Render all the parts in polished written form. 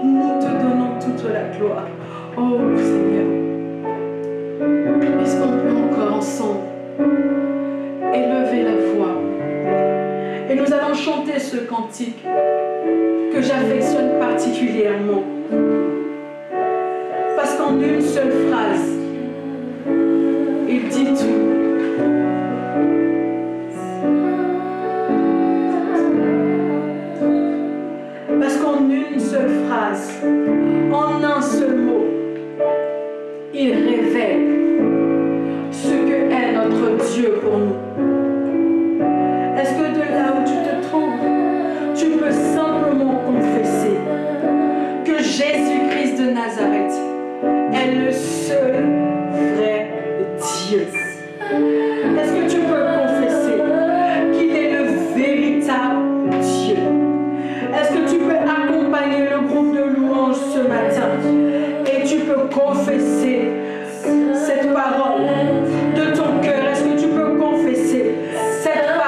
Nous te donnons toute la gloire. Oh Seigneur, est-ce qu'on peut encore ensemble élever la voix? Et nous allons chanter ce cantique que j'affectionne particulièrement. Parce qu'en une seule phrase, il dit tout. Parce qu'en une seule phrase, en un seul mot, il révèle ce que est notre Dieu pour nous. Est-ce que de là où tu te trouves, tu peux simplement confesser que Jésus-Christ de Nazareth est le seul vrai Dieu? Est-ce que tu peux confesser qu'il est le véritable Dieu? Est-ce que tu peux accompagner le groupe de louanges ce matin et tu peux confesser cette parole de ton cœur? Est-ce que tu peux confesser cette parole?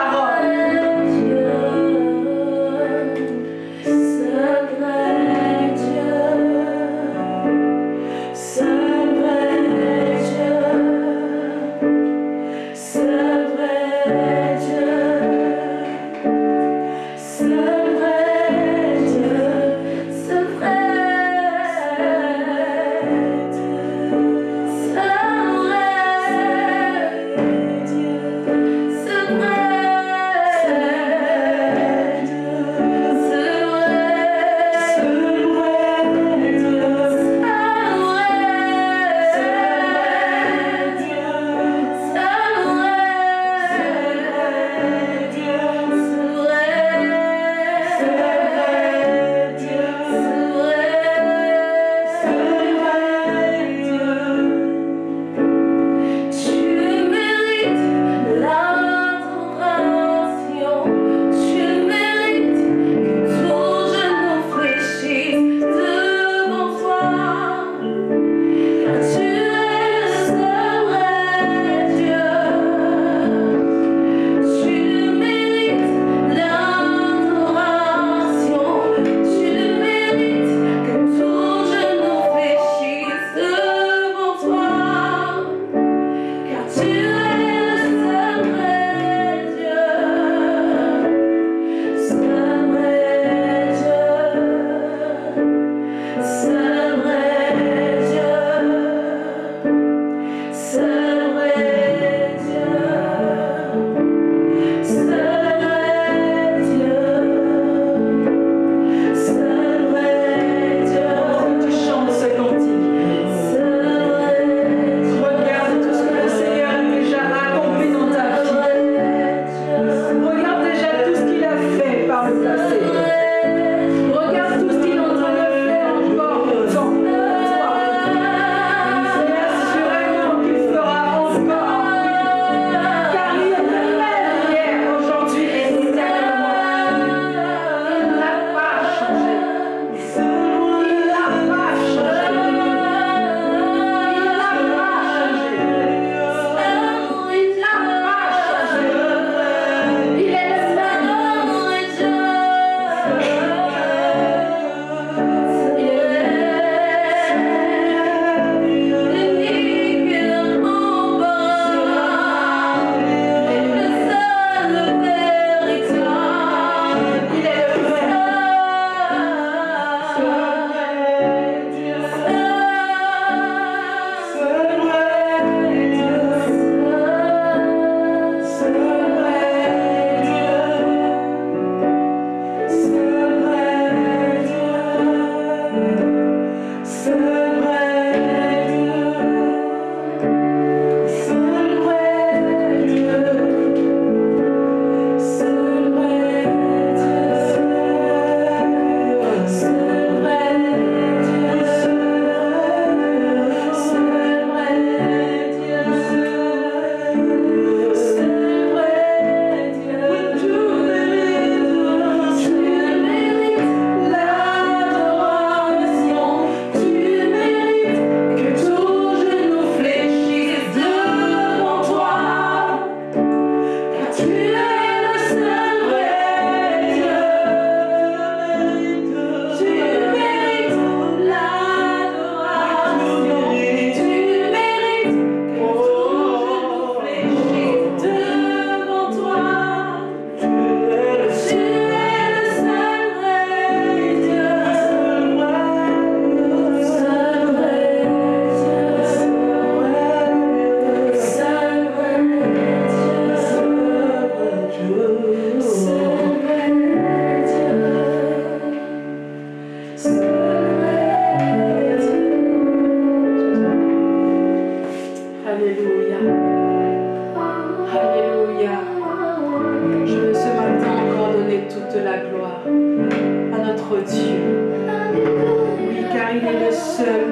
il est le seul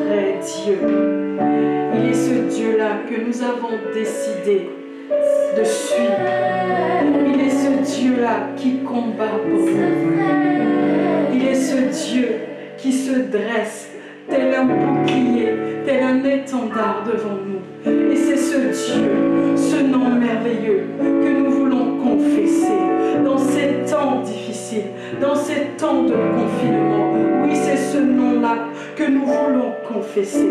vrai Dieu. Il est ce Dieu-là que nous avons décidé de suivre. Il est ce Dieu-là qui combat pour nous. Il est ce Dieu qui se dresse tel un bouclier, tel un étendard devant nous. Et c'est ce Dieu, ce nom merveilleux que nous voulons confesser dans ces temps difficiles, dans ces temps de confinement. Oui, c'est ce nom-là que nous voulons confesser.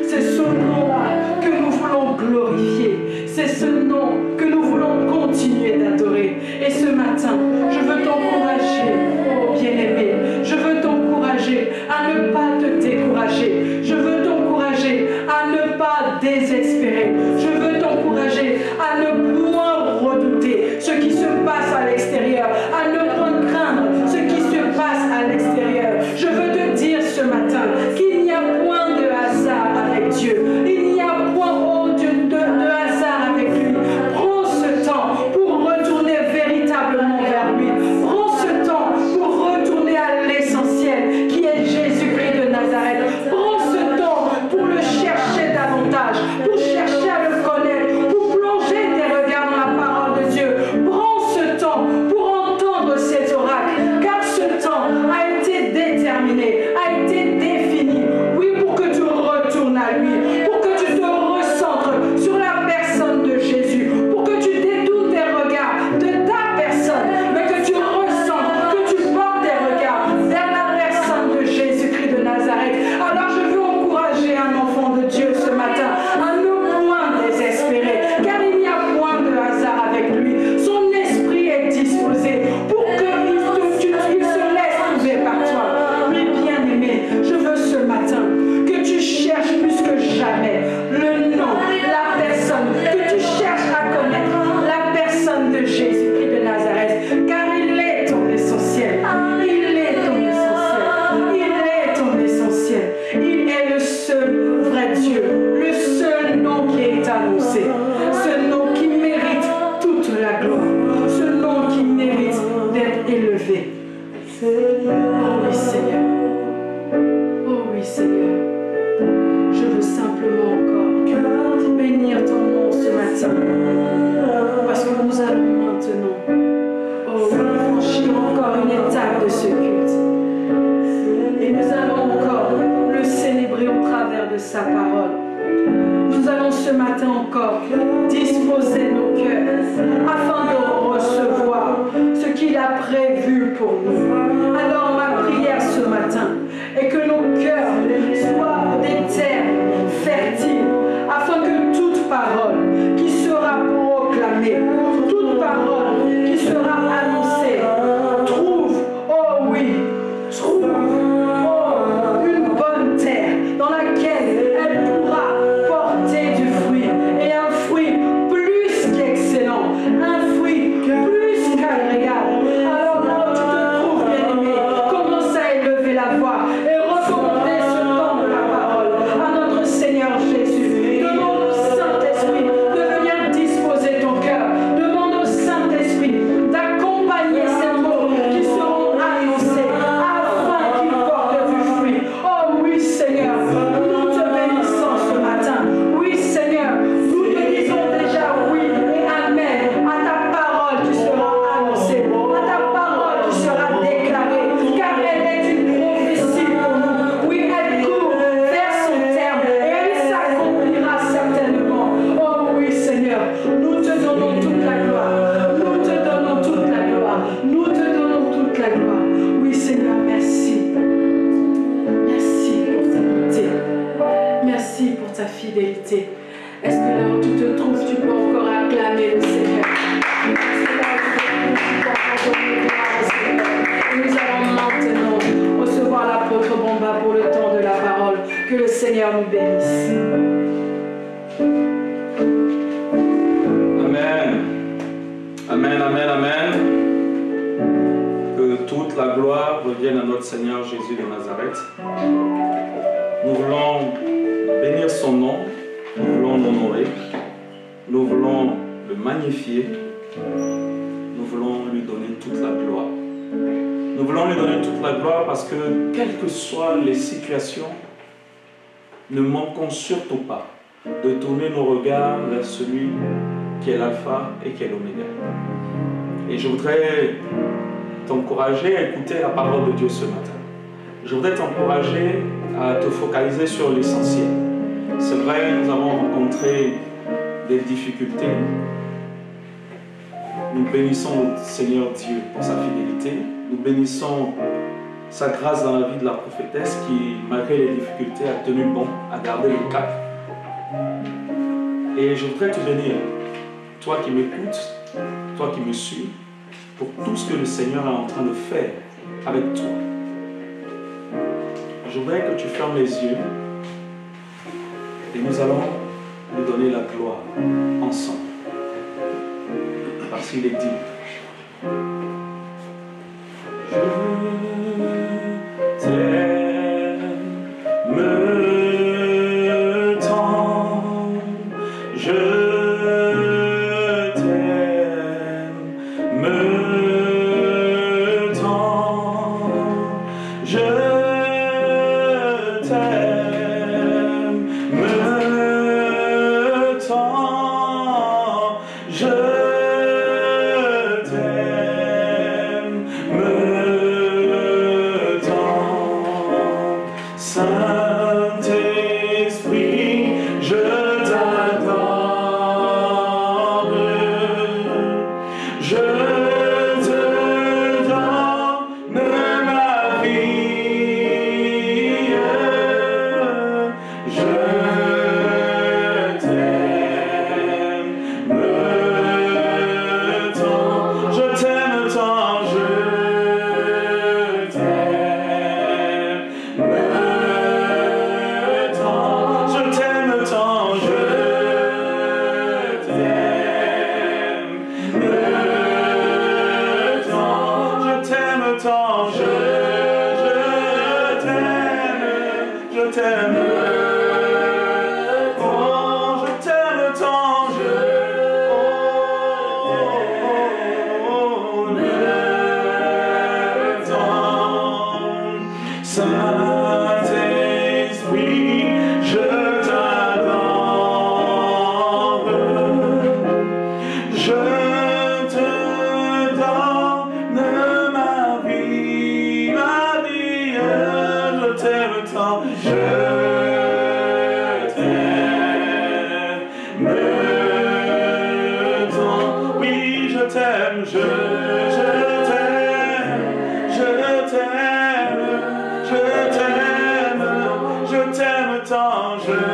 C'est ce nom-là que nous voulons glorifier. C'est ce nom que nous voulons continuer d'adorer. Et ce matin, je veux t'encourager, oh bien-aimé. Je veux t'encourager à ne pas te décourager. Je veux t'encourager à ne pas désespérer. Je veux t'encourager à ne point redouter ce qui se passe à l'extérieur, à ne point craindre ce qui se passe à l'extérieur. Je veux te dire ce matin qu'il n'y a point de hasard avec Dieu. Il n'y a point, oh Dieu, de hasard avec lui. Prends ce temps pour retourner véritablement vers lui. Prends ce temps pour retourner à l'essentiel qui est Jésus-Christ de Nazareth. Prends ce temps pour le chercher davantage, pour chercher à le connaître, pour plonger tes regards dans la parole de Dieu. Prends ce temps pour entendre ses oracles, car ce temps a été déterminé, a été défini. Oui, pour que tu retournes à lui, pour que tu te recentres sur la personne de Jésus, pour que tu détournes tes regards de ta personne, mais que tu ressentes, que tu portes tes regards vers la personne de Jésus-Christ de Nazareth. Alors je veux encourager un enfant de Dieu ce matin à ne point désespérer, car il n'y a point de hasard avec lui. Son esprit est disposé pour que tu se laisses trouver par toi. Mais bien aimé, je veux ce matin que tu cherches plus que jamais le nom, la personne, que tu cherches à connaître la personne de Jésus-Christ de Nazareth, car il est ton essentiel. Il est ton essentiel. Il est ton essentiel. Il est le seul vrai Dieu, le seul nom qui est annoncé, ce nom qui mérite toute la gloire, ce nom qui mérite d'être élevé. Oh oui, Seigneur. Oh oui, Seigneur. Je veux simplement encore bénir ton nom ce matin, parce que nous allons maintenant, oh oui, franchir encore une étape de ce culte. Et nous allons encore le célébrer au travers de sa parole. Nous allons ce matin encore disposer nos cœurs afin de recevoir ce qu'il a prévu pour nous. Alors ma prière ce matin est que nos cœurs soient des terres fertiles afin que toute parole qui sera proclamée, toute parole qui sera annoncée trouve, oh oui, trouve une bonne terre dans laquelle elle pourra porter du fruit, et un fruit plus qu'excellent, un fruit plus qu'agréable. Alors là où tu te trouves, bien-aimé, commence à élever la voix et recommander ce temps de la parole à notre Seigneur Jésus. Demande au Saint-Esprit de venir disposer ton cœur. Demande au Saint-Esprit d'accompagner ces mots qui seront annoncés afin qu'ils portent du fruit. Oh oui, Seigneur, nous te bénissons ce matin. Oui, Seigneur, nous te disons déjà oui et amen à ta parole qui sera annoncée, à ta parole qui sera déclarée, car elle est une prophétie pour nous. Oui, elle court vers son terme et elle s'accomplira certainement. Oh oui, Seigneur, nous te donnons toute la gloire. Nous te donnons toute la gloire. Nous te donnons toute la gloire. Oui, Seigneur, merci. Merci pour ta bonté. Merci pour ta fidélité. Est-ce que là où tu te trouves, tu peux encore acclamer le Seigneur? Est-ce que là où tu te trouves, tu peux encore donner gloire au Seigneur? Et nous allons maintenant recevoir l'apôtre Bomba pour le temps de la parole. Que le Seigneur nous bénisse. Amen. Amen, amen, amen. Que toute la gloire revienne à notre Seigneur Jésus de Nazareth. Nous voulons bénir son nom, nous voulons l'honorer, nous voulons le magnifier, nous voulons lui donner toute la gloire. Nous voulons lui donner toute la gloire parce que, quelles que soient les situations, ne manquons surtout pas de tourner nos regards vers celui qui est l'alpha et qui est l'oméga. Et je voudrais t'encourager à écouter la parole de Dieu ce matin. Je voudrais t'encourager à te focaliser sur l'essentiel. C'est vrai, nous avons rencontré des difficultés. Nous bénissons le Seigneur Dieu pour sa fidélité. Nous bénissons sa grâce dans la vie de la prophétesse qui, malgré les difficultés, a tenu bon, a gardé le cap. Et je voudrais te bénir, toi qui m'écoutes, toi qui me suis, pour tout ce que le Seigneur est en train de faire avec toi. Je voudrais que tu fermes les yeux et nous allons lui donner la gloire ensemble. Parce qu'il est dit. Je t'aime tant, je t'aime tant, je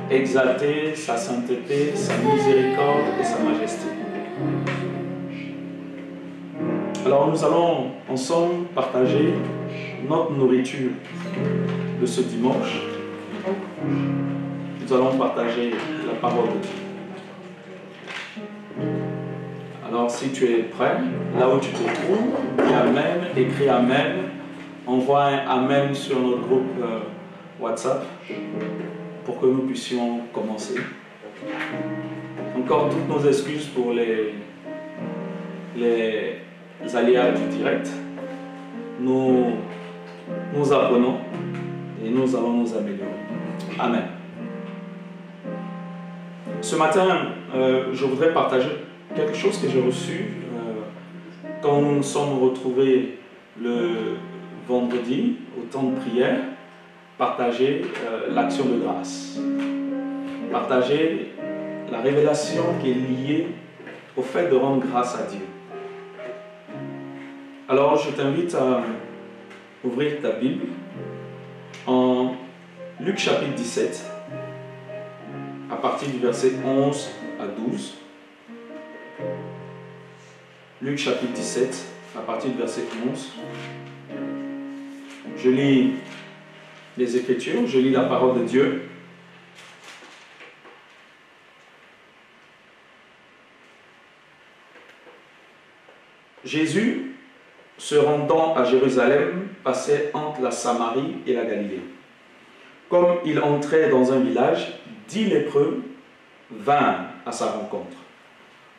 exalter sa sainteté, sa miséricorde et sa majesté. Alors nous allons ensemble partager notre nourriture de ce dimanche. Nous allons partager la parole de Dieu. Alors si tu es prêt, là où tu te trouves, dis Amen, écris Amen, envoie un Amen sur notre groupe WhatsApp pour que nous puissions commencer. Encore toutes nos excuses pour les aléas du direct. Nous apprenons et nous allons nous améliorer. Amen. Ce matin, je voudrais partager quelque chose que j'ai reçu quand nous nous sommes retrouvés le vendredi au temps de prière. Partager l'action de grâce. Partager la révélation qui est liée au fait de rendre grâce à Dieu. Alors, je t'invite à ouvrir ta Bible en Luc chapitre 17, à partir du verset 11 à 12. Luc chapitre 17, à partir du verset 11. Je lis les Écritures, je lis la parole de Dieu. Jésus, se rendant à Jérusalem, passait entre la Samarie et la Galilée. Comme il entrait dans un village, 10 lépreux vinrent à sa rencontre.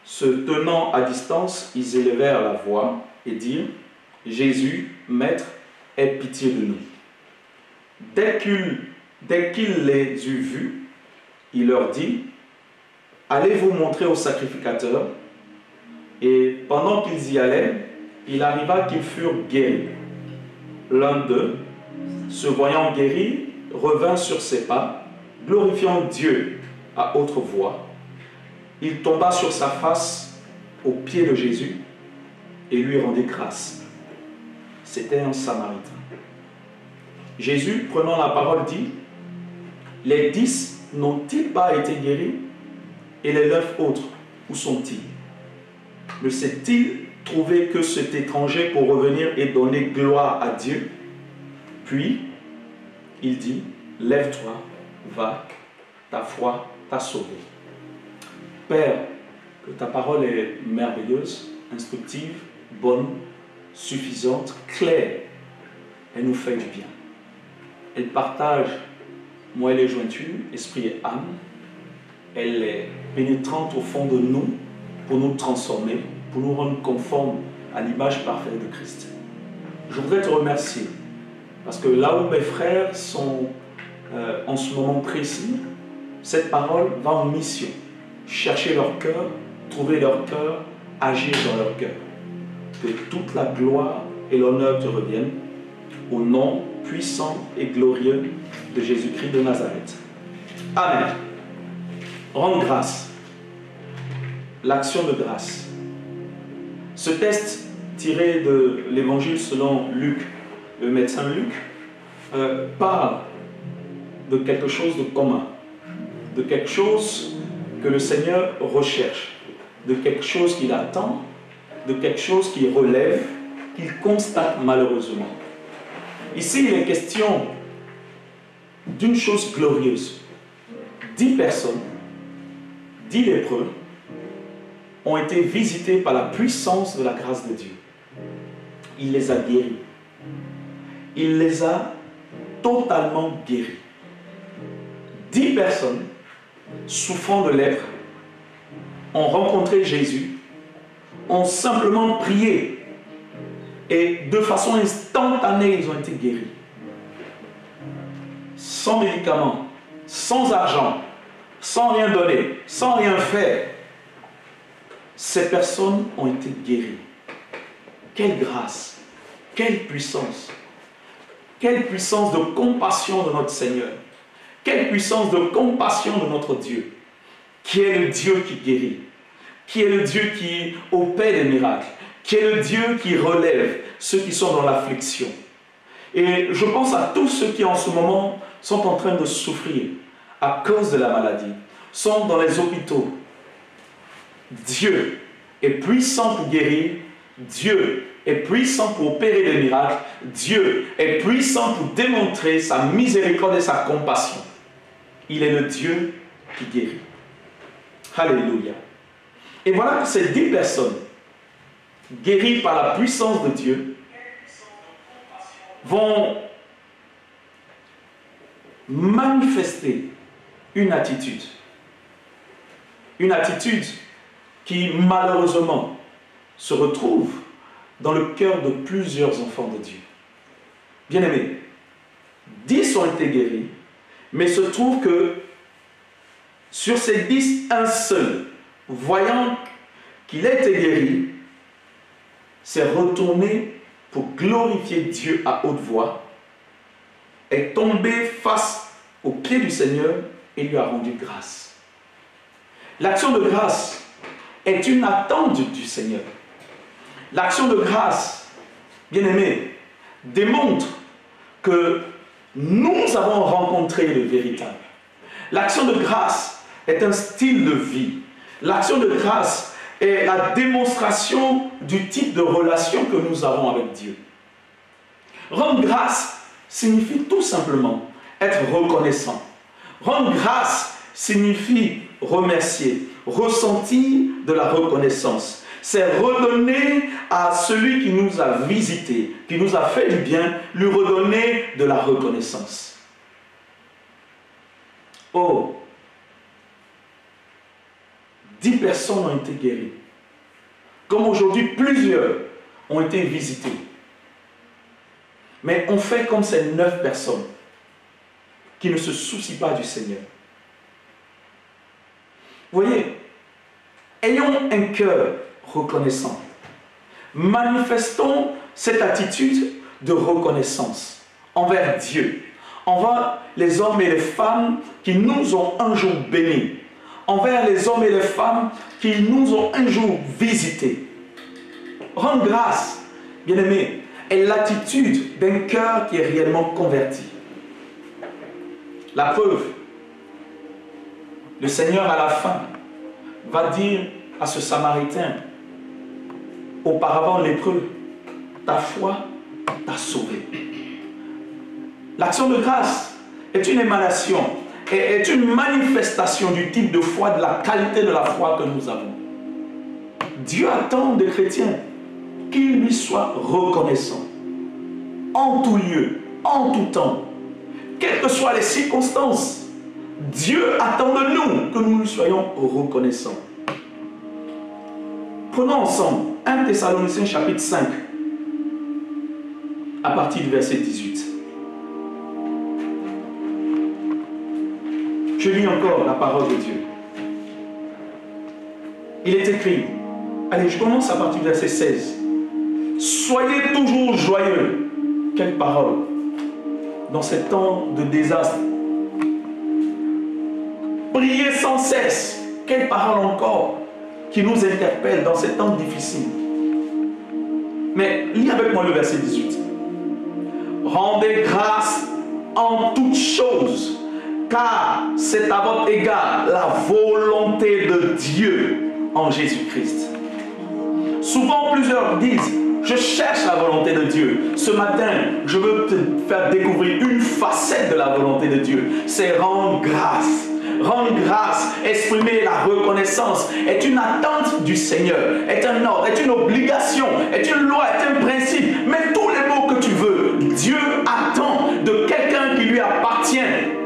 Se tenant à distance, ils élevèrent la voix et dirent : « Jésus, Maître, aie pitié de nous. » Dès qu'il les eut vus, il leur dit : « Allez vous montrer au sacrificateur. » Et pendant qu'ils y allaient, il arriva qu'ils furent guéris. L'un d'eux, se voyant guéri, revint sur ses pas, glorifiant Dieu à haute voix. Il tomba sur sa face aux pieds de Jésus et lui rendit grâce. C'était un Samaritain. Jésus, prenant la parole, dit : « Les 10 n'ont-ils pas été guéris? Et les 9 autres, où sont-ils? Ne s'est-il trouvé que cet étranger pour revenir et donner gloire à Dieu? » Puis, il dit : « Lève-toi, va, ta foi t'a sauvé. » Père, que ta parole est merveilleuse, instructive, bonne, suffisante, claire. Elle nous fait du bien. Elle partage moelle et jointure, esprit et âme. Elle est pénétrante au fond de nous pour nous transformer, pour nous rendre conformes à l'image parfaite de Christ. Je voudrais te remercier parce que là où mes frères sont en ce moment précis, cette parole va en mission. Chercher leur cœur, trouver leur cœur, agir dans leur cœur. Que toute la gloire et l'honneur te reviennent au nom puissant et glorieux de Jésus-Christ de Nazareth. Amen. Rendre grâce. L'action de grâce. Ce texte tiré de l'évangile selon Luc, le médecin Luc, parle de quelque chose de commun, de quelque chose que le Seigneur recherche, de quelque chose qu'il attend, de quelque chose qu'il relève, qu'il constate malheureusement. Ici, il est question d'une chose glorieuse. 10 personnes, 10 lépreux, ont été visités par la puissance de la grâce de Dieu. Il les a guéris. Il les a totalement guéris. 10 personnes souffrant de lèpre ont rencontré Jésus, ont simplement prié et de façon instantanée, ils ont été guéris. Sans médicaments, sans argent, sans rien donner, sans rien faire. Ces personnes ont été guéries. Quelle grâce, quelle puissance de compassion de notre Seigneur, quelle puissance de compassion de notre Dieu, qui est le Dieu qui guérit, qui est le Dieu qui opère des miracles, qui est le Dieu qui relève ceux qui sont dans l'affliction. Et je pense à tous ceux qui en ce moment sont en train de souffrir à cause de la maladie, sont dans les hôpitaux. Dieu est puissant pour guérir, Dieu est puissant pour opérer des miracles, Dieu est puissant pour démontrer sa miséricorde et sa compassion. Il est le Dieu qui guérit. Alléluia. Et voilà que ces 10 personnes guéris par la puissance de Dieu, vont manifester une attitude qui malheureusement se retrouve dans le cœur de plusieurs enfants de Dieu. Bien-aimés, 10 ont été guéris, mais il se trouve que sur ces 10, un seul, voyant qu'il a été guéri, s'est retourné pour glorifier Dieu à haute voix, est tombé face aux pieds du Seigneur et lui a rendu grâce. L'action de grâce est une attente du Seigneur. L'action de grâce, bien-aimé, démontre que nous avons rencontré le véritable. L'action de grâce est un style de vie. L'action de grâce est la démonstration du type de relation que nous avons avec Dieu. Rendre grâce signifie tout simplement être reconnaissant. Rendre grâce signifie remercier, ressentir de la reconnaissance. C'est redonner à celui qui nous a visités, qui nous a fait du bien, lui redonner de la reconnaissance. Oh, 10 personnes ont été guéries. Comme aujourd'hui, plusieurs ont été visitées. Mais on fait comme ces 9 personnes qui ne se soucient pas du Seigneur. Vous voyez, ayons un cœur reconnaissant. Manifestons cette attitude de reconnaissance envers Dieu, envers les hommes et les femmes qui nous ont un jour bénis, envers les hommes et les femmes qui nous ont un jour visités. Rendre grâce, bien-aimés, est l'attitude d'un cœur qui est réellement converti. La preuve, le Seigneur à la fin va dire à ce Samaritain, auparavant lépreux, ta foi t'a sauvé. L'action de grâce est une émanation, est une manifestation du type de foi, de la qualité de la foi que nous avons. Dieu attend des chrétiens qu'ils lui soient reconnaissants, en tout lieu, en tout temps, quelles que soient les circonstances. Dieu attend de nous que nous lui soyons reconnaissants. Prenons ensemble 1 Thessaloniciens chapitre 5, à partir du verset 18. Je lis encore la parole de Dieu. Il est écrit, allez, je commence à partir du verset 16. Soyez toujours joyeux. Quelle parole dans ces temps de désastre. Priez sans cesse. Quelle parole encore qui nous interpelle dans ces temps difficiles. Mais lis avec moi le verset 18. Rendez grâce en toutes choses, car c'est à votre égard la volonté de Dieu en Jésus-Christ. Souvent plusieurs disent, je cherche la volonté de Dieu. Ce matin, je veux te faire découvrir une facette de la volonté de Dieu. C'est rendre grâce. Rendre grâce, exprimer la reconnaissance est une attente du Seigneur, est un ordre, est une obligation, est une loi, est un principe. Mais tous les mots que tu veux, Dieu attend de quelqu'un qui lui appartient,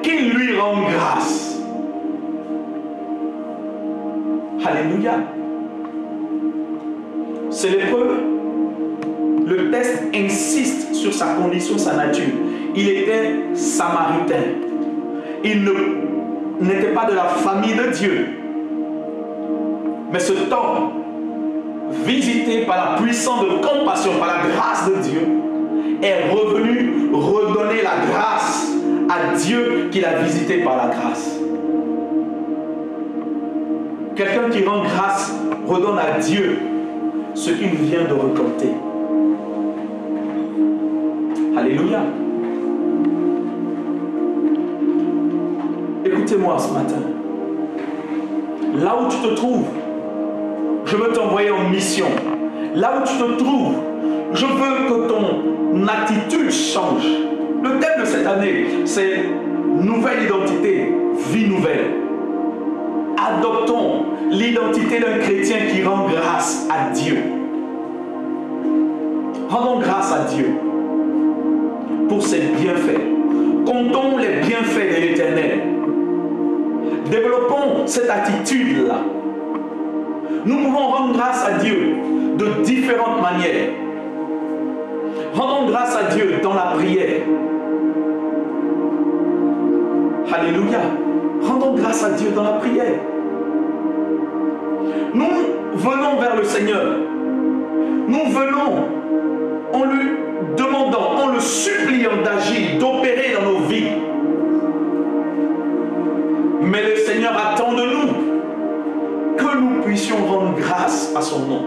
qu'il lui rende grâce. Alléluia. C'est l'épreuve. Le texte insiste sur sa condition, sa nature. Il était samaritain. Il n'était pas de la famille de Dieu. Mais ce temps, visité par la puissance de compassion, par la grâce de Dieu, est revenu redonner la grâce à Dieu qu'il a visité par la grâce. Quelqu'un qui rend grâce redonne à Dieu ce qu'il vient de récolter. Alléluia. Écoutez-moi ce matin. Là où tu te trouves, je veux t'envoyer en mission. Là où tu te trouves, je veux que ton attitude change. Le thème de cette année, c'est nouvelle identité, vie nouvelle. Adoptons l'identité d'un chrétien qui rend grâce à Dieu. Rendons grâce à Dieu pour ses bienfaits. Comptons les bienfaits de l'Éternel. Développons cette attitude-là. Nous pouvons rendre grâce à Dieu de différentes manières. Rendons grâce à Dieu dans la prière. Alléluia. Rendons grâce à Dieu dans la prière. Nous venons vers le Seigneur. Nous venons en lui demandant, en le suppliant d'agir, d'opérer dans nos vies. Mais le Seigneur attend de nous que nous puissions rendre grâce à son nom.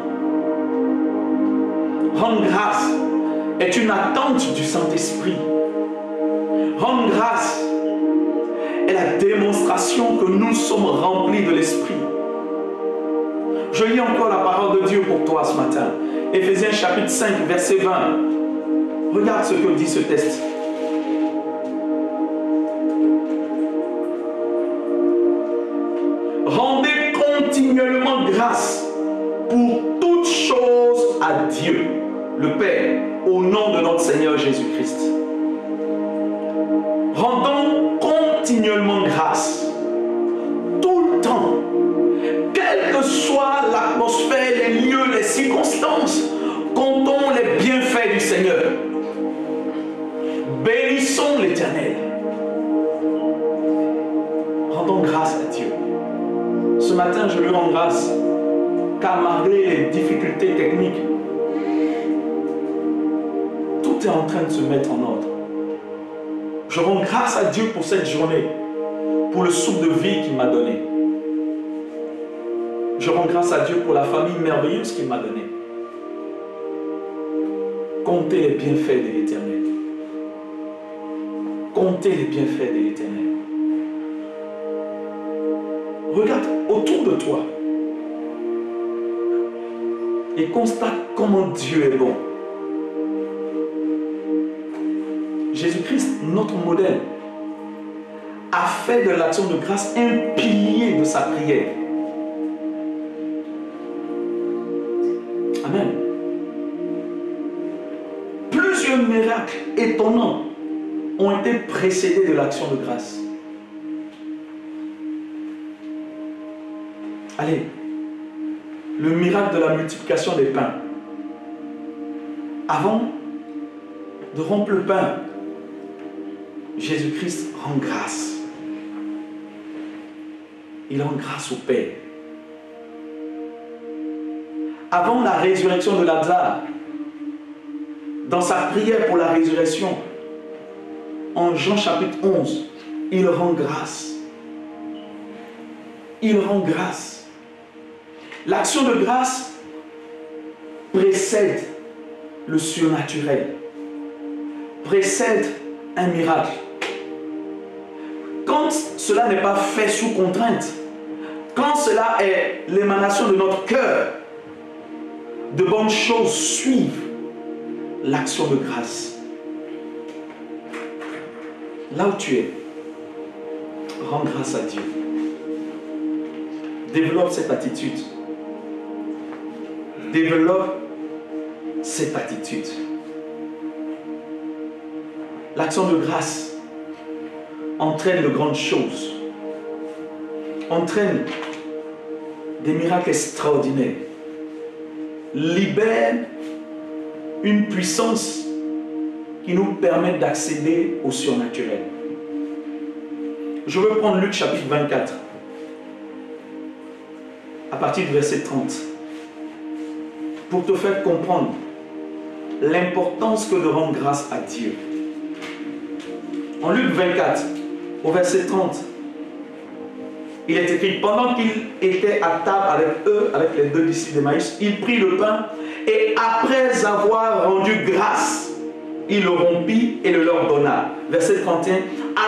Rendre grâce est une attente du Saint-Esprit. Rendre grâce est la démonstration que nous sommes remplis de l'Esprit. Je lis encore la parole de Dieu pour toi ce matin. Éphésiens chapitre 5, verset 20. Regarde ce que dit ce texte. Rendez continuellement grâce pour toutes choses à Dieu, le Père, au nom de notre Seigneur Jésus-Christ. Rendons continuellement grâce, tout le temps, quelle que soit l'atmosphère, les lieux, les circonstances. Comptons les bienfaits du Seigneur. Bénissons l'Éternel. Rendons grâce à Dieu. Ce matin, je lui rends grâce, car malgré les difficultés techniques, tout est en train de se mettre en ordre. Je rends grâce à Dieu pour cette journée, pour le souffle de vie qu'il m'a donné. Je rends grâce à Dieu pour la famille merveilleuse qu'il m'a donnée. Comptez les bienfaits de l'Éternel. Comptez les bienfaits de l'Éternel. Regarde autour de toi et constate comment Dieu est bon. Jésus-Christ, notre modèle, a fait de l'action de grâce un pilier de sa prière. Amen. Plusieurs miracles étonnants ont été précédés de l'action de grâce. Allez, le miracle de la multiplication des pains. Avant de rompre le pain, Jésus-Christ rend grâce. Il rend grâce au Père. Avant la résurrection de Lazare, dans sa prière pour la résurrection, en Jean chapitre 11, il rend grâce. Il rend grâce. L'action de grâce précède le surnaturel, précède un miracle. Quand cela n'est pas fait sous contrainte, quand cela est l'émanation de notre cœur, de bonnes choses suivent l'action de grâce. Là où tu es, rends grâce à Dieu. Développe cette attitude. Développe cette attitude. L'action de grâce entraîne de grandes choses, entraîne des miracles extraordinaires, libère une puissance qui nous permet d'accéder au surnaturel. Je veux prendre Luc chapitre 24, à partir du verset 30, pour te faire comprendre l'importance que de rendre grâce à Dieu. En Luc 24, au verset 30, il est écrit: pendant qu'il était à table avec eux, avec les deux disciples d'Emmaüs, il prit le pain et après avoir rendu grâce, il le rompit et le leur donna. Verset 31,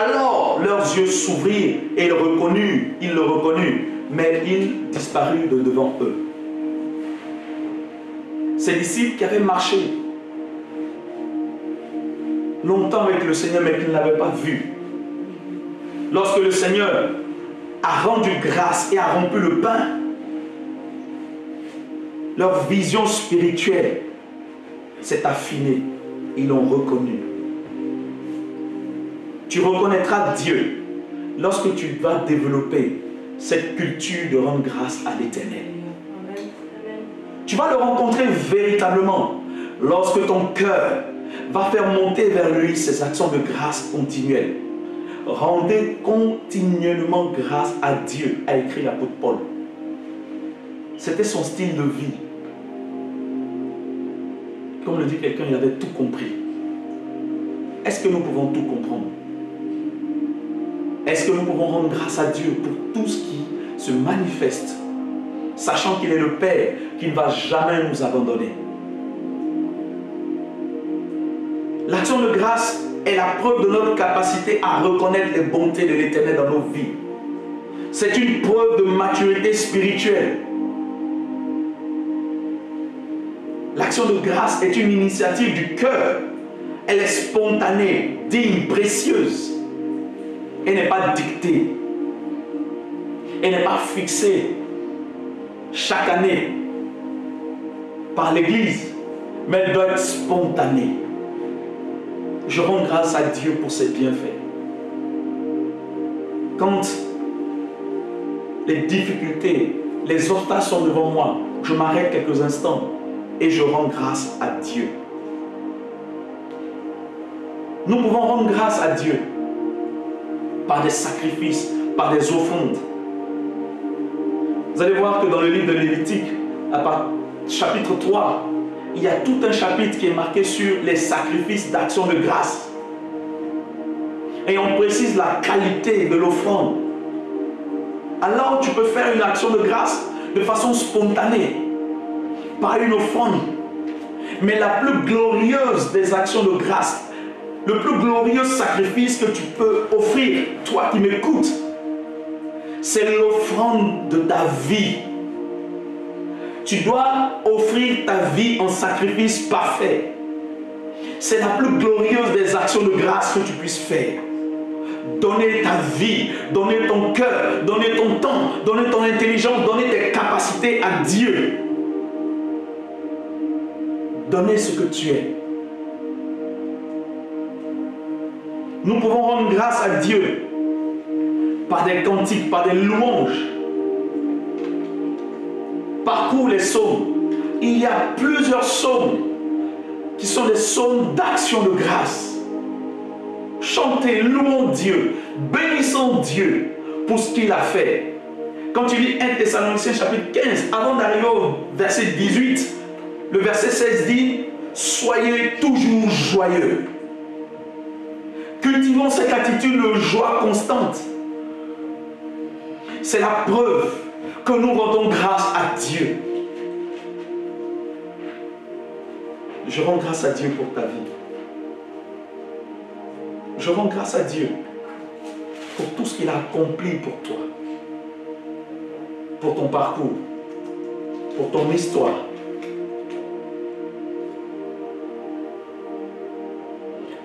alors leurs yeux s'ouvrirent et ils le reconnurent, mais il disparut de devant eux. Ces disciples qui avaient marché longtemps avec le Seigneur, mais qui ne l'avaient pas vu. Lorsque le Seigneur a rendu grâce et a rompu le pain, leur vision spirituelle s'est affiné. Ils l'ont reconnu. Tu reconnaîtras Dieu lorsque tu vas développer cette culture de rendre grâce à l'Éternel. Tu vas le rencontrer véritablement lorsque ton cœur va faire monter vers lui ses actions de grâce continuelles. Rendez continuellement grâce à Dieu, a écrit l'apôtre Paul. C'était son style de vie. Comme le dit quelqu'un, il avait tout compris. Est-ce que nous pouvons tout comprendre? Est-ce que nous pouvons rendre grâce à Dieu pour tout ce qui se manifeste, sachant qu'il est le Père, qu'il ne va jamais nous abandonner? L'action de grâce est la preuve de notre capacité à reconnaître les bontés de l'Éternel dans nos vies. C'est une preuve de maturité spirituelle. L'action de grâce est une initiative du cœur. Elle est spontanée, digne, précieuse. Elle n'est pas dictée. Elle n'est pas fixée chaque année par l'Église, mais elle doit être spontanée. Je rends grâce à Dieu pour ses bienfaits. Quand les difficultés, les obstacles sont devant moi, je m'arrête quelques instants et je rends grâce à Dieu. Nous pouvons rendre grâce à Dieu par des sacrifices, par des offrandes. Vous allez voir que dans le livre de Lévitique, chapitre 3, il y a tout un chapitre qui est marqué sur les sacrifices d'action de grâce. Et on précise la qualité de l'offrande. Alors tu peux faire une action de grâce de façon spontanée, par une offrande. Mais la plus glorieuse des actions de grâce, le plus glorieux sacrifice que tu peux offrir, toi qui m'écoutes, c'est l'offrande de ta vie. Tu dois offrir ta vie en sacrifice parfait. C'est la plus glorieuse des actions de grâce que tu puisses faire. Donner ta vie, donner ton cœur, donner ton temps, donner ton intelligence, donner tes capacités à Dieu. Donner ce que tu es. Nous pouvons rendre grâce à Dieu par des cantiques, par des louanges. Parcours les psaumes. Il y a plusieurs psaumes qui sont des psaumes d'action de grâce. Chantez, louons Dieu, bénissons Dieu pour ce qu'il a fait. Quand tu lis 1 Thessaloniciens chapitre 15, avant d'arriver au verset 18, le verset 16 dit « Soyez toujours joyeux ». Cultivons cette attitude de joie constante. C'est la preuve que nous rendons grâce à Dieu. Je rends grâce à Dieu pour ta vie. Je rends grâce à Dieu pour tout ce qu'il a accompli pour toi, pour ton parcours, pour ton histoire.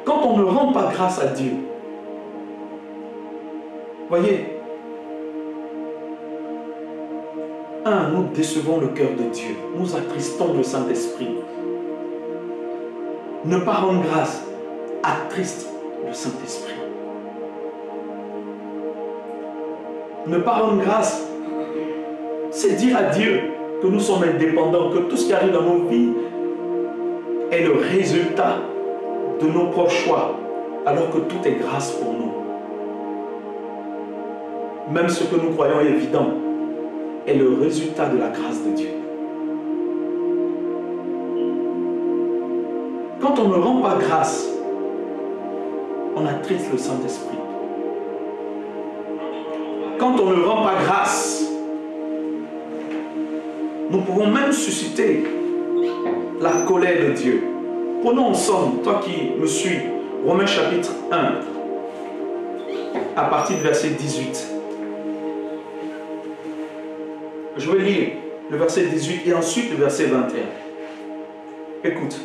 Quand on ne rend pas grâce à Dieu, voyez, nous décevons le cœur de Dieu, nous attristons le Saint-Esprit. Ne pas rendre grâce attriste le Saint-Esprit. Ne pas rendre grâce, c'est dire à Dieu que nous sommes indépendants, que tout ce qui arrive dans nos vies est le résultat de nos propres choix, alors que tout est grâce pour nous. Même ce que nous croyons évident est le résultat de la grâce de Dieu. Quand on ne rend pas grâce, on attriste le Saint-Esprit. Quand on ne rend pas grâce, nous pouvons même susciter la colère de Dieu. Prenons ensemble, toi qui me suis, Romains chapitre 1, à partir du verset 18. Je vais lire le verset 18 et ensuite le verset 21. Écoute.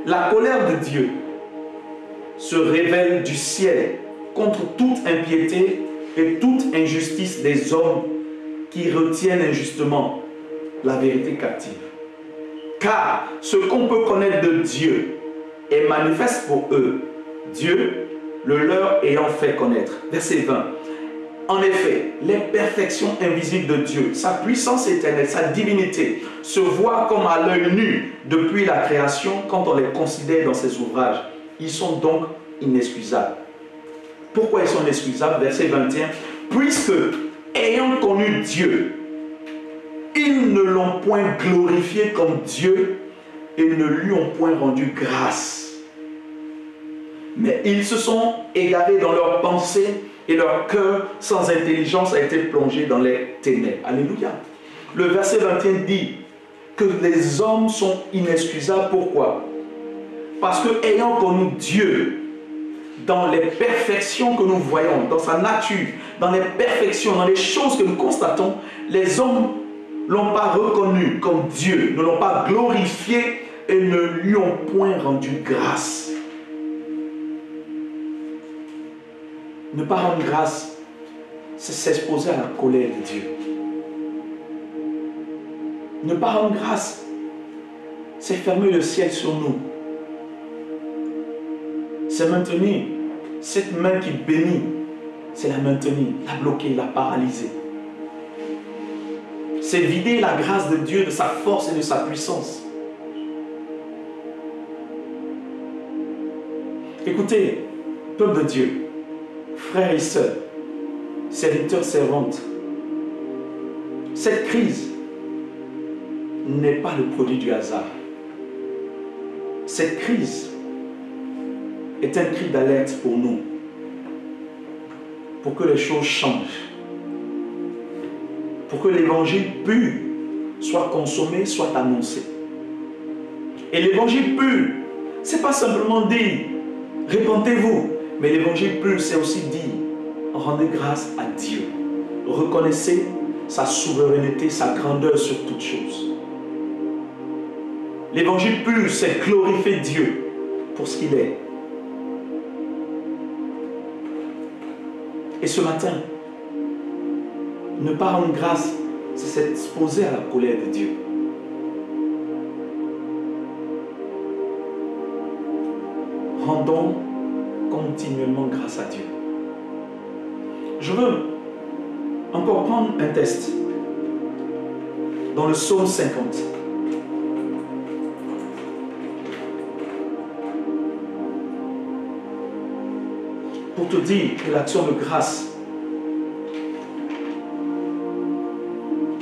La colère de Dieu se révèle du ciel contre toute impiété et toute injustice des hommes qui retiennent injustement la vérité captive. Car ce qu'on peut connaître de Dieu est manifeste pour eux, Dieu le leur ayant fait connaître. Verset 20. En effet, les perfections invisibles de Dieu, sa puissance éternelle, sa divinité, se voient comme à l'œil nu depuis la création quand on les considère dans ses ouvrages. Ils sont donc inexcusables. Pourquoi ils sont inexcusables? Verset 21. Puisque, ayant connu Dieu, ils ne l'ont point glorifié comme Dieu et ne lui ont point rendu grâce. Mais ils se sont égarés dans leurs pensées et leur cœur sans intelligence a été plongé dans les ténèbres. Alléluia. Le verset 21 dit que les hommes sont inexcusables. Pourquoi? Parce que ayant connu Dieu, dans les perfections que nous voyons, dans sa nature, dans les perfections, dans les choses que nous constatons, les hommes ne l'ont pas reconnu comme Dieu, ne l'ont pas glorifié et ne lui ont point rendu grâce. Ne pas rendre grâce, c'est s'exposer à la colère de Dieu. Ne pas rendre grâce, c'est fermer le ciel sur nous. C'est maintenir cette main qui bénit, c'est la maintenir, la bloquer, la paralyser. C'est vider la grâce de Dieu de sa force et de sa puissance. Écoutez, peuple de Dieu, frères et sœurs, serviteurs, servantes, cette crise n'est pas le produit du hasard. Cette crise est un cri d'alerte pour nous, pour que les choses changent, pour que l'évangile pur soit consommé, soit annoncé. Et l'évangile pur, ce n'est pas simplement dire répentez-vous, mais l'évangile pur, c'est aussi dire rendez grâce à Dieu, reconnaissez sa souveraineté, sa grandeur sur toutes choses. L'évangile pur, c'est glorifier Dieu pour ce qu'il est. Et ce matin, ne pas rendre grâce, c'est s'exposer à la colère de Dieu. Rendons continuellement grâce à Dieu. Je veux encore prendre un texte dans le psaume 50. Pour te dire que l'action de grâce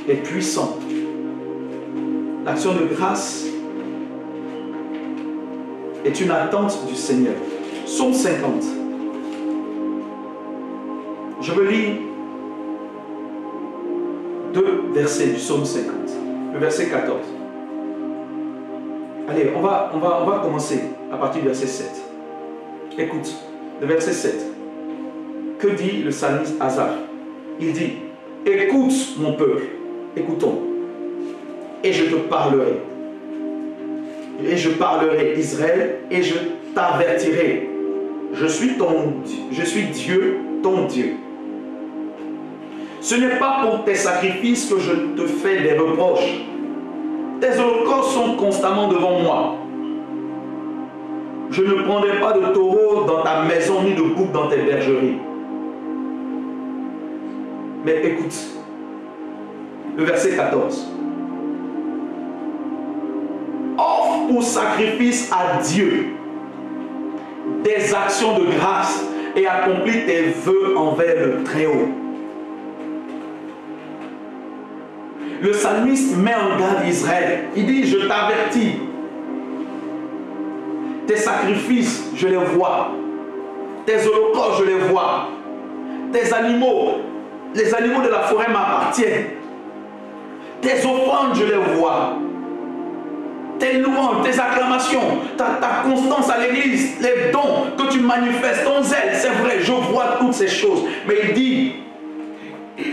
est puissante. L'action de grâce est une attente du Seigneur. Psaume 50. Je veux lire deux versets du psaume 50. Le verset 14. Allez, on va commencer à partir du verset 7. Écoute, le verset 7. Que dit le psalmiste Asaph? Il dit, écoute mon peuple, écoutons, et je te parlerai. Et je parlerai Israël, et je t'avertirai. Je suis Dieu, ton Dieu. Ce n'est pas pour tes sacrifices que je te fais des reproches. Tes holocaustes sont constamment devant moi. Je ne prendrai pas de taureau dans ta maison, ni de bouc dans tes bergeries. Mais écoute, le verset 14. Offre pour sacrifice à Dieu des actions de grâce et accomplis tes vœux envers le Très-Haut. Le psalmiste met en garde Israël. Il dit, je t'avertis. Tes sacrifices, je les vois. Tes holocaustes, je les vois. Tes animaux, les animaux de la forêt m'appartiennent. Tes offrandes, je les vois. Tes louanges, tes acclamations, ta constance à l'église, les dons que tu manifestes, ton zèle, c'est vrai, je vois toutes ces choses. Mais il dit,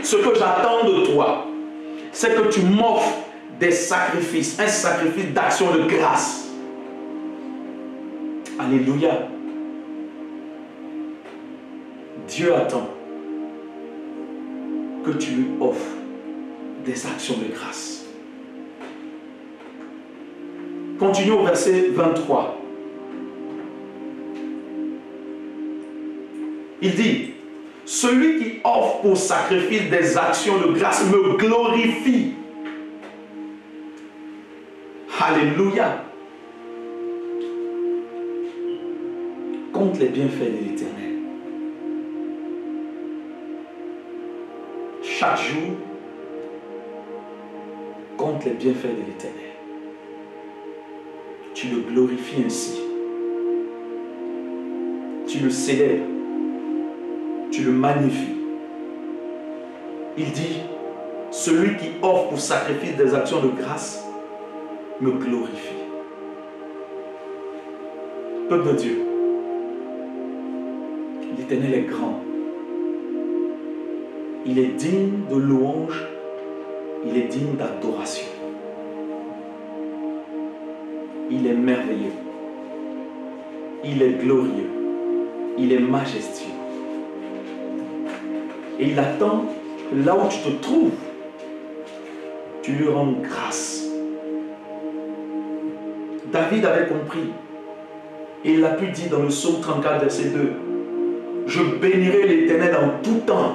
ce que j'attends de toi, c'est que tu m'offres des sacrifices, un sacrifice d'action de grâce. Alléluia. Dieu attend que tu lui offres des actions de grâce. Continue au verset 23. Il dit, celui qui offre pour sacrifice des actions de grâce me glorifie. Alléluia. Compte les bienfaits de l'Éternel. Chaque jour, compte les bienfaits de l'Éternel. Tu le glorifies ainsi. Tu le célèbres. Tu le magnifies. Il dit, celui qui offre pour sacrifice des actions de grâce me glorifie. Peuple de Dieu, l'Éternel est grand. Il est digne de louange. Il est digne d'adoration. Il est merveilleux. Il est glorieux. Il est majestueux. Et il attend que là où tu te trouves, tu lui rends grâce. David avait compris. Et il a pu dire dans le psaume 34, verset 2, « Je bénirai l'Éternel en tout temps.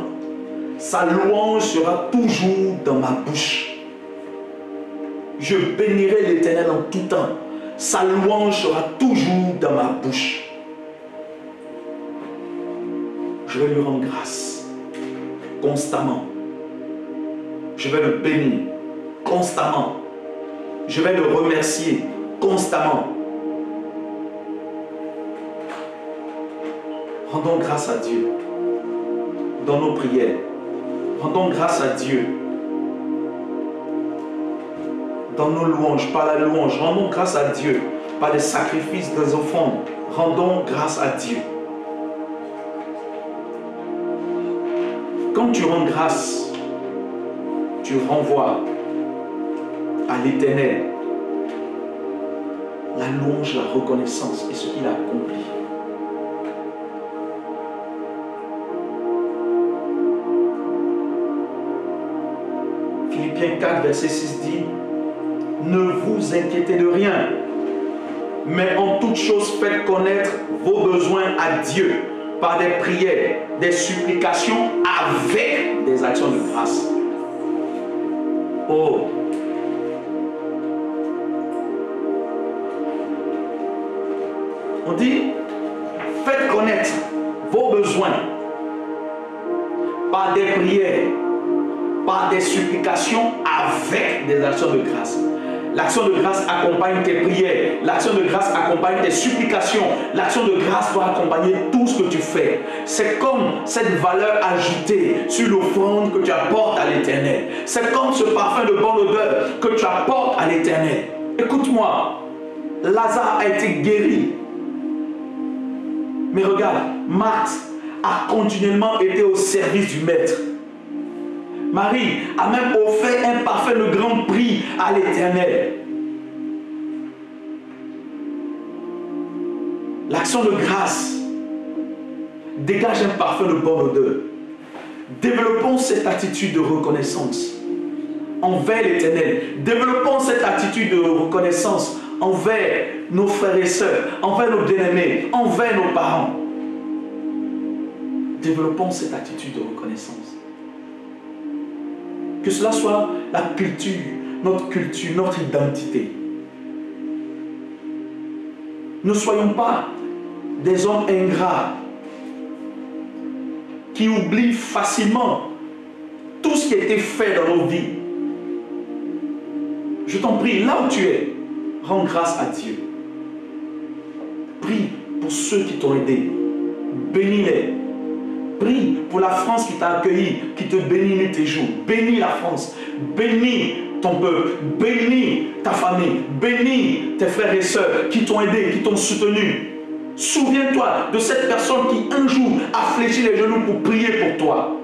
Sa louange sera toujours dans ma bouche. » Je bénirai l'Éternel en tout temps. Sa louange sera toujours dans ma bouche. Je vais lui rendre grâce constamment. Je vais le bénir constamment. Je vais le remercier constamment. Rendons grâce à Dieu dans nos prières. Rendons grâce à Dieu dans nos louanges, par la louange. Rendons grâce à Dieu par des sacrifices, des offrandes. Rendons grâce à Dieu. Quand tu rends grâce, tu renvoies à l'Éternel la louange, la reconnaissance et ce qu'il a accompli. Philippiens 4, verset 6 dit, « Ne vous inquiétez de rien, mais en toute chose faites connaître vos besoins à Dieu par des prières, des supplications avec des actions de grâce. » Oh! On dit, faites connaître vos besoins par des prières, par des supplications avec des actions de grâce. L'action de grâce accompagne tes prières. L'action de grâce accompagne tes supplications. L'action de grâce doit accompagner tout ce que tu fais. C'est comme cette valeur ajoutée sur l'offrande que tu apportes à l'Éternel. C'est comme ce parfum de bonne odeur que tu apportes à l'Éternel. Écoute-moi, Lazare a été guéri. Mais regarde, Marthe a continuellement été au service du Maître. Marie a même offert un parfum de grand prix à l'Éternel. L'action de grâce dégage un parfum de bonne odeur. Développons cette attitude de reconnaissance envers l'Éternel. Développons cette attitude de reconnaissance envers nos frères et sœurs, envers nos bien-aimés, envers nos parents. Développons cette attitude de reconnaissance. Que cela soit la culture, notre identité. Ne soyons pas des hommes ingrats qui oublient facilement tout ce qui a été fait dans nos vies. Je t'en prie, là où tu es, rends grâce à Dieu. Prie pour ceux qui t'ont aidé. Bénis-les. Prie pour la France qui t'a accueilli, qui te bénit nuit et jour. Bénis la France. Bénis ton peuple. Bénis ta famille. Bénis tes frères et sœurs qui t'ont aidé, qui t'ont soutenu. Souviens-toi de cette personne qui un jour a fléchi les genoux pour prier pour toi.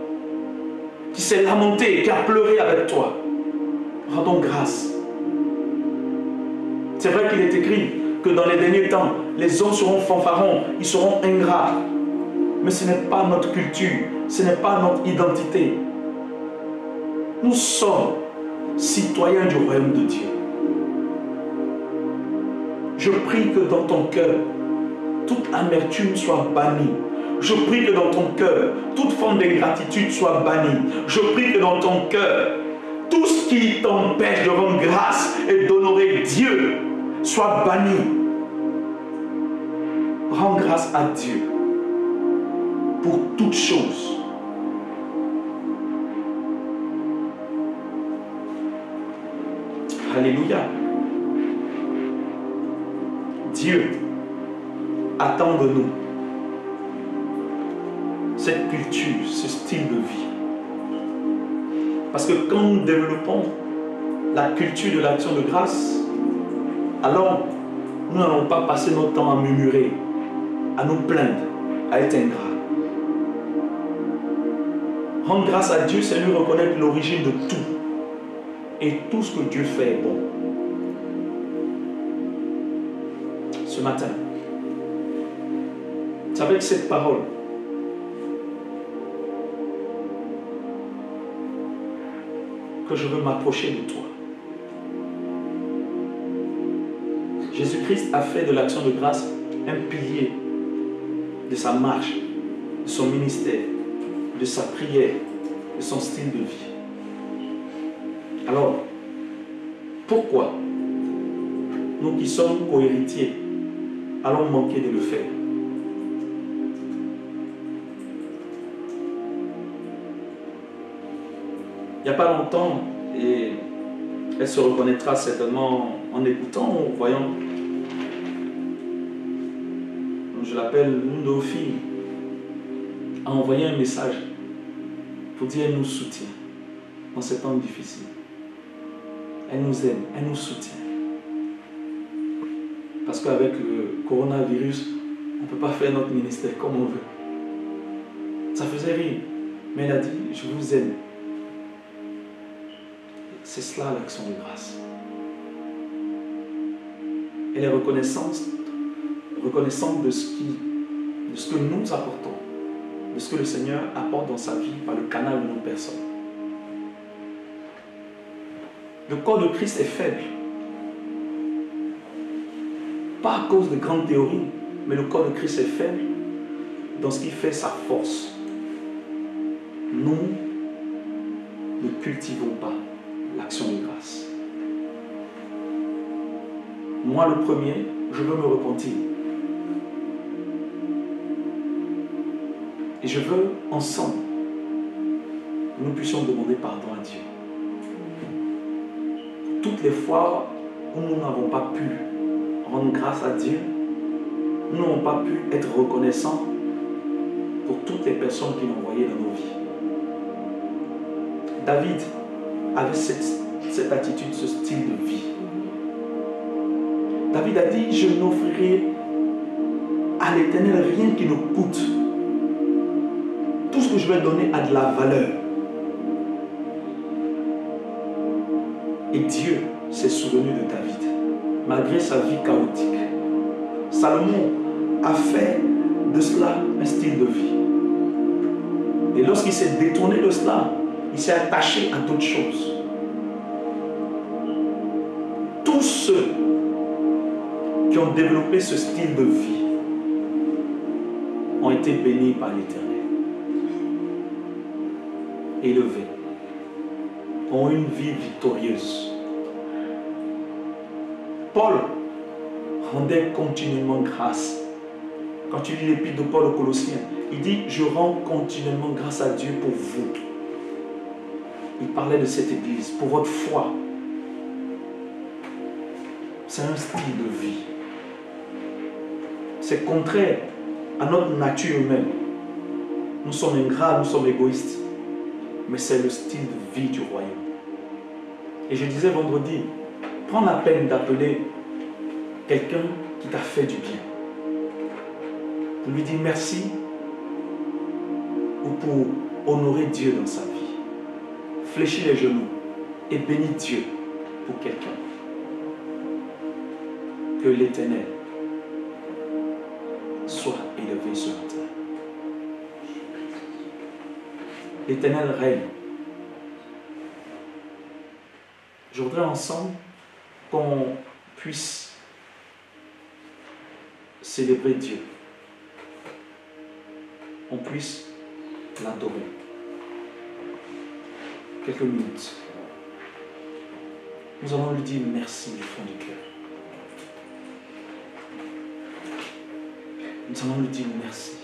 Qui s'est lamenté, qui a pleuré avec toi. Rendons grâce. C'est vrai qu'il est écrit que dans les derniers temps, les hommes seront fanfarons, ils seront ingrats. Mais ce n'est pas notre culture, ce n'est pas notre identité. Nous sommes citoyens du royaume de Dieu. Je prie que dans ton cœur, toute amertume soit bannie. Je prie que dans ton cœur, toute forme d'ingratitude soit bannie. Je prie que dans ton cœur, tout ce qui t'empêche de rendre grâce et d'honorer Dieu soit banni. Rends grâce à Dieu pour toutes choses. Alléluia. Dieu attend de nous cette culture, ce style de vie. Parce que quand nous développons la culture de l'action de grâce, alors nous n'allons pas passer notre temps à murmurer, à nous plaindre, à être ingrats. Rendre grâce à Dieu, c'est lui reconnaître l'origine de tout. Et tout ce que Dieu fait est bon. Ce matin, c'est avec cette parole que je veux m'approcher de toi. Jésus-Christ a fait de l'action de grâce un pilier de sa marche, de son ministère, de sa prière, de son style de vie. Alors, pourquoi nous qui sommes co-héritiers allons manquer de le faire? Il n'y a pas longtemps, et elle se reconnaîtra certainement en écoutant, en voyant, je l'appelle l'une de nos filles, a envoyé un message pour dire qu'elle nous soutient dans ces temps difficiles. Elle nous aime, elle nous soutient. Parce qu'avec le coronavirus, on ne peut pas faire notre ministère comme on veut. Ça faisait rire, mais elle a dit, je vous aime. C'est cela l'action de grâce. Elle est reconnaissante de ce que nous apportons, de ce que le Seigneur apporte dans sa vie par le canal de nos personnes. Le corps de Christ est faible. Pas à cause de grandes théories, mais le corps de Christ est faible dans ce qui fait sa force. Nous ne cultivons pas l'action de grâce. Moi, le premier, je veux me repentir. Et je veux, ensemble, que nous puissions demander pardon à Dieu. Toutes les fois où nous n'avons pas pu rendre grâce à Dieu, nous n'avons pas pu être reconnaissants pour toutes les personnes qu'il a envoyées dans nos vies. David avait cette attitude, ce style de vie. David a dit, je n'offrirai à l'Éternel rien qui ne coûte. Tout ce que je vais donner a de la valeur. Et Dieu s'est souvenu de David, malgré sa vie chaotique. Salomon a fait de cela un style de vie. Et lorsqu'il s'est détourné de cela, il s'est attaché à d'autres choses. Tous ceux qui ont développé ce style de vie ont été bénis par l'Éternel, élevés, ont une vie victorieuse. Paul rendait continuellement grâce. Quand tu lis l'épître de Paul aux Colossiens, il dit, je rends continuellement grâce à Dieu pour vous. Il parlait de cette église, pour votre foi. C'est un style de vie. C'est contraire à notre nature humaine. Nous sommes ingrats, nous sommes égoïstes. Mais c'est le style de vie du royaume. Et je disais vendredi, prends la peine d'appeler quelqu'un qui t'a fait du bien. Pour lui dire merci ou pour honorer Dieu dans sa vie. Fléchis les genoux et bénis Dieu pour quelqu'un. Que l'Éternel soit élevé sur la terre. L'Éternel règne. Je voudrais ensemble qu'on puisse célébrer Dieu, on puisse l'adorer. Quelques minutes. Nous allons lui dire merci du fond du cœur. Nous allons lui dire merci.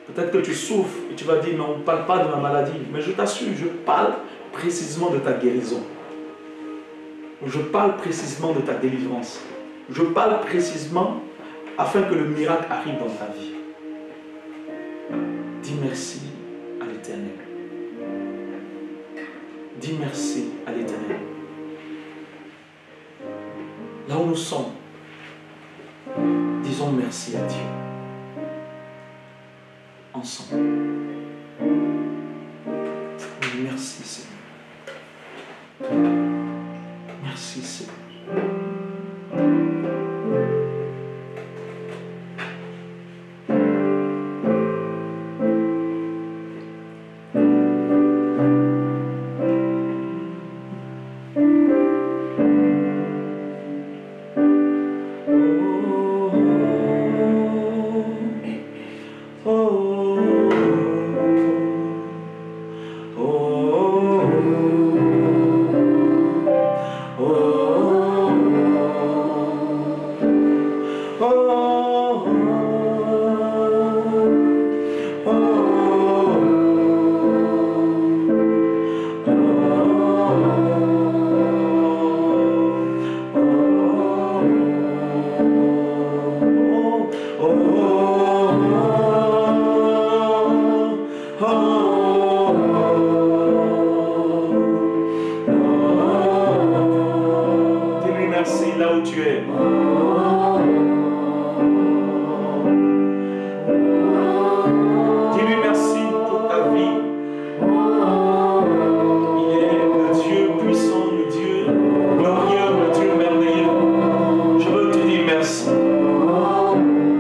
Peut-être que tu souffres et tu vas dire, mais on ne parle pas de ma maladie. Mais je t'assure, je parle précisément de ta guérison. Je parle précisément de ta délivrance. Je parle précisément afin que le miracle arrive dans ta vie. Dis merci à l'Éternel. Dis merci à l'Éternel. Là où nous sommes, disons merci à Dieu. Ensemble. Oui, merci Seigneur. Merci Seigneur.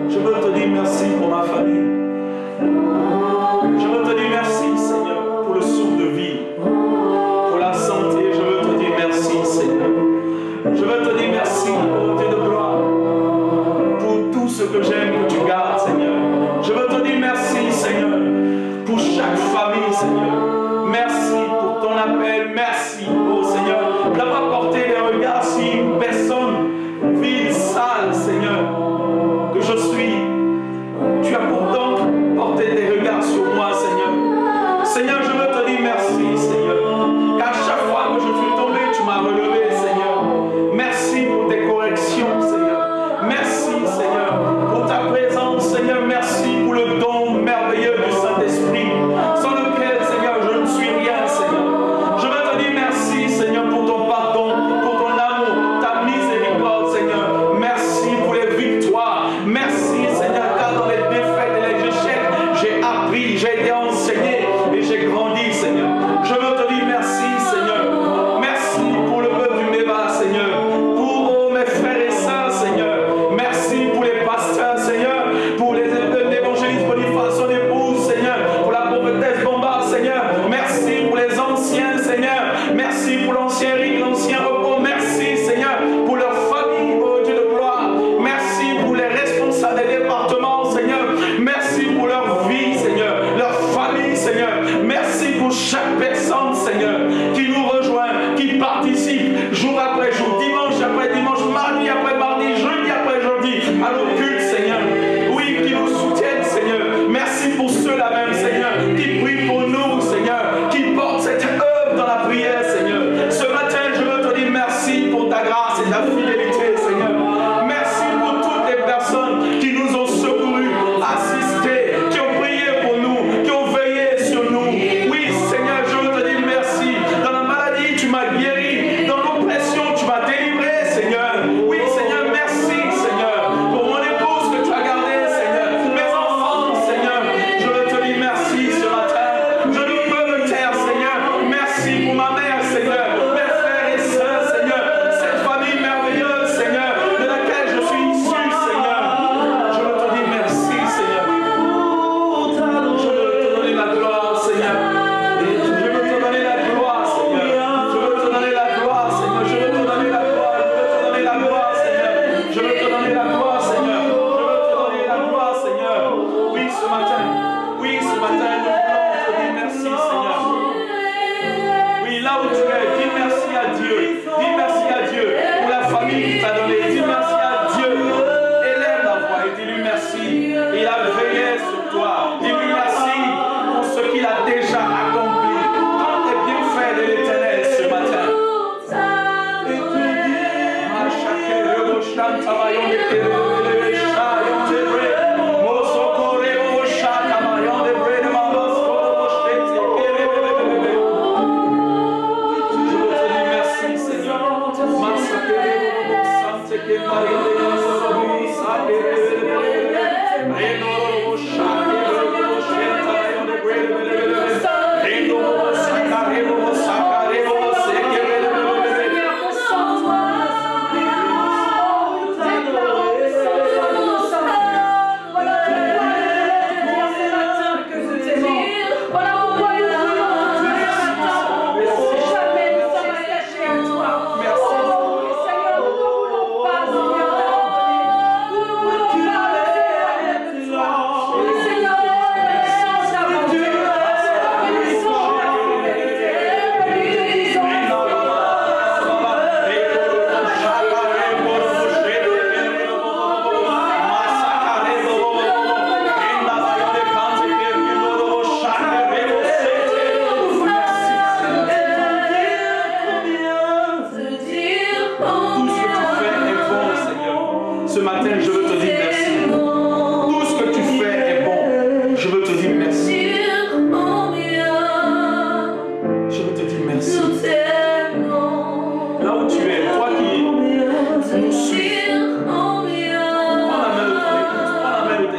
Je veux te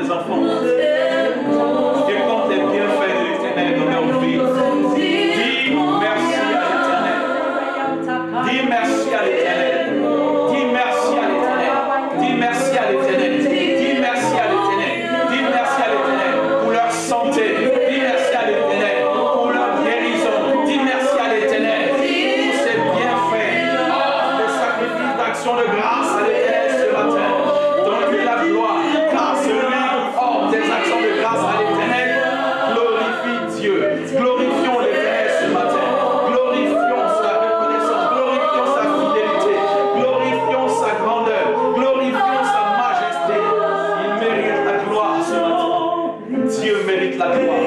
tes enfants. Et compte les bienfaits de l'Éternel dans leur vie. Dis merci à l'Éternel. Dis merci à l'Éternel. Dis merci à l'Éternel. Dis merci à l'Éternel. Dis merci à l'Éternel. Dis merci à l'Éternel pour leur santé. Dis merci à l'Éternel pour leur guérison. Dis merci à l'Éternel pour ses bienfaits. Oh, le sacrifice d'action de grâce à l'Éternel ce matin. Donne-lui la gloire, car celui hors des actions de grâce à l'Éternel glorifie Dieu. Glorifions l'Éternel ce matin. Glorifions sa reconnaissance. Glorifions sa fidélité. Glorifions sa grandeur. Glorifions sa majesté. Il mérite la gloire ce matin. Dieu mérite la gloire.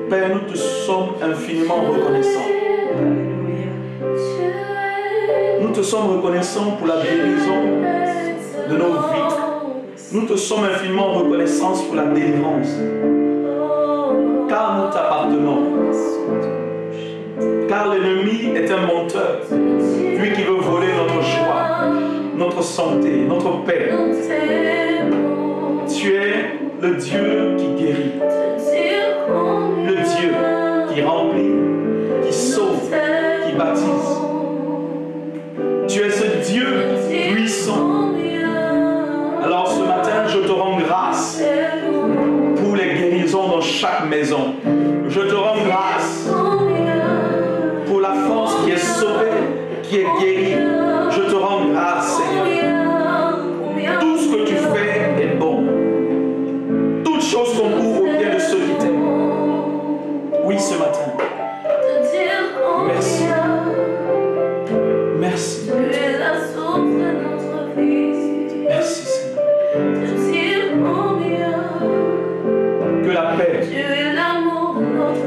Père, nous te sommes infiniment reconnaissants. Nous te sommes reconnaissants pour la guérison de nos vies. Nous te sommes infiniment reconnaissants pour la délivrance. Car nous t'appartenons. Car l'ennemi est un menteur. Lui qui veut voler notre joie, notre santé, notre paix. Tu es le Dieu qui guérit. Le Dieu qui remplit, qui sauve, qui baptise. Tu es ce Dieu puissant. Alors ce matin, je te rends grâce pour les guérisons dans chaque maison. Je te rends grâce pour la force qui est sauvée, qui est guérie. Je te rends grâce, Seigneur. Tout ce que tu fais est bon. Toutes choses concourent au bien de ceux qui t'aiment. Oui, ce matin. Merci. Merci. Merci, Seigneur. Que la paix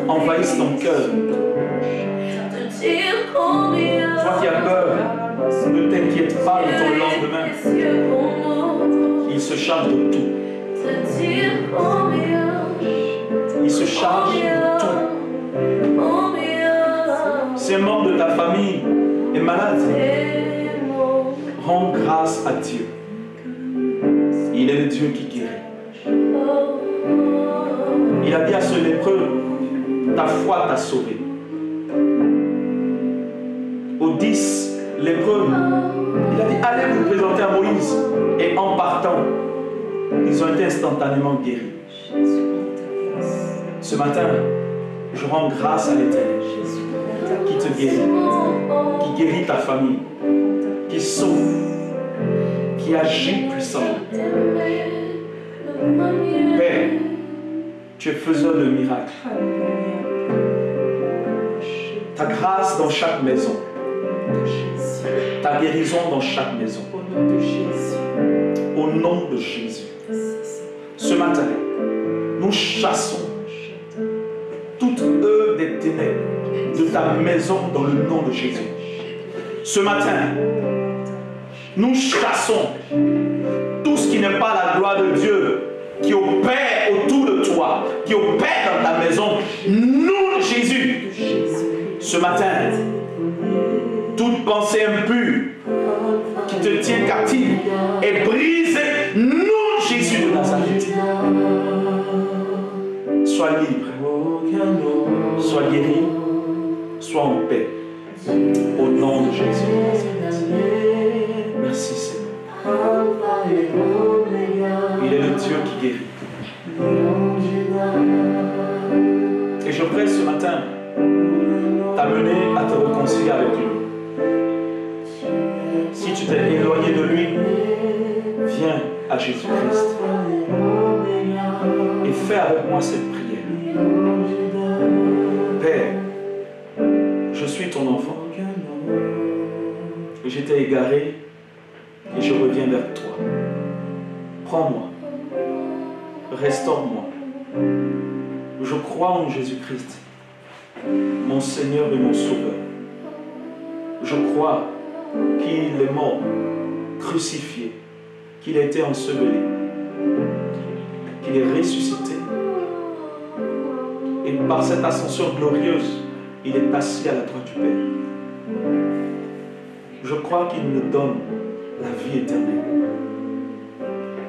envahisse ton cœur. Toi qui as peur, ne t'inquiète pas de ton lendemain. Il se charge de tout. Il se charge de tout. Si un membre de ta famille est malade, rends grâce à Dieu. Il est le Dieu qui guérit. Il a dit à ce lépreux, ta foi t'a sauvé. Aux 10 lépreux, il a dit, allez vous présenter à Moïse. Et en partant, ils ont été instantanément guéris. Ce matin, je rends grâce à l'Éternel qui te guérit, qui guérit ta famille, qui sauve, qui agit puissamment. Père, tu es faiseur de miracles. Ta grâce dans chaque maison, ta guérison dans chaque maison. Au nom de Jésus. Ce matin, nous chassons toute œuvre des ténèbres de ta maison dans le nom de Jésus. Ce matin, nous chassons tout ce qui n'est pas la gloire de Dieu, qui opère autour de toi, qui opère dans ta maison. Nom de Jésus. Ce matin, toute pensée impure qui te tient captive est brisée. Nom de Jésus de Nazareth. Sois libre, sois guéri, sois en paix. Au nom de Jésus de Nazareth. Merci Seigneur. Il est le Dieu qui guérit. Et je prie ce matin t'amener à te réconcilier avec lui. Si tu t'es éloigné de lui, viens à Jésus-Christ et fais avec moi cette prière. Père, je suis ton enfant et j'étais égaré et je reviens vers toi. Prends-moi. Restaure-moi. Je crois en Jésus-Christ, mon Seigneur et mon Sauveur. Je crois qu'il est mort, crucifié, qu'il a été enseveli, qu'il est ressuscité. Et par cette ascension glorieuse, il est assis à la droite du Père. Je crois qu'il nous donne la vie éternelle.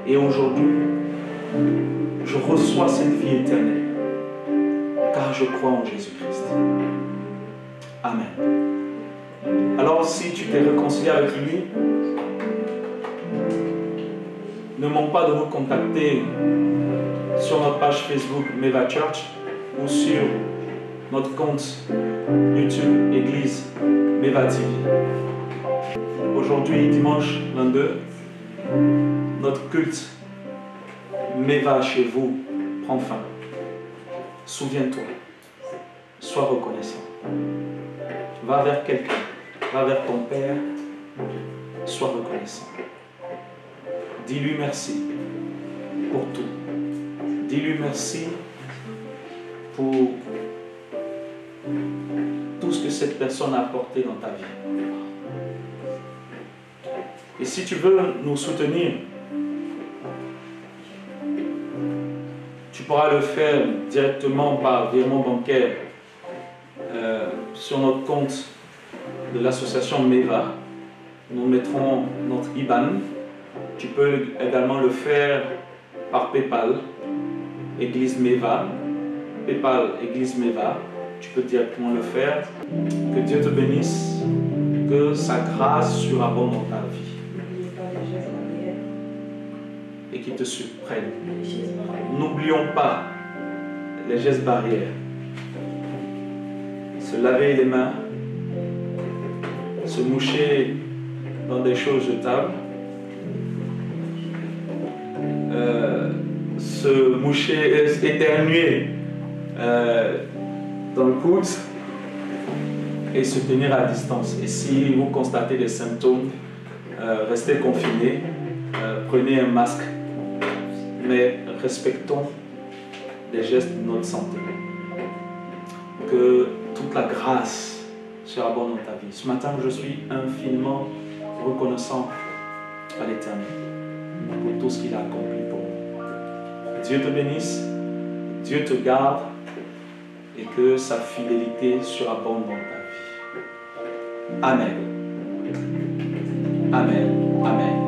Et aujourd'hui, je reçois cette vie éternelle, car je crois en Jésus-Christ. Amen. Alors si tu t'es réconcilié avec lui, ne manque pas de nous contacter sur notre page Facebook Meva Church ou sur notre compte YouTube Église Meva TV. Aujourd'hui, dimanche 22, notre culte Meva chez vous prend fin. Souviens-toi, sois reconnaissant. Va vers quelqu'un, va vers ton Père, sois reconnaissant. Dis-lui merci pour tout. Dis-lui merci pour tout ce que cette personne a apporté dans ta vie. Et si tu veux nous soutenir, tu pourras le faire directement par virement bancaire sur notre compte de l'association Meva. Nous mettrons notre IBAN. Tu peux également le faire par PayPal, Église Meva, PayPal Église Meva. Tu peux directement le faire. Que Dieu te bénisse, que sa grâce surabonde dans ta vie et qu'il te surprenne. N'oublions pas les gestes barrières. Se laver les mains, se moucher dans des choses jetables, se moucher, éternuer dans le coude et se tenir à distance. Et si vous constatez des symptômes, restez confinés, prenez un masque, mais respectons les gestes de notre santé. Que toute la grâce surabonde dans ta vie. Ce matin, je suis infiniment reconnaissant à l'Éternel pour tout ce qu'il a accompli pour nous. Dieu te bénisse, Dieu te garde et que sa fidélité surabonde dans ta vie. Amen. Amen. Amen.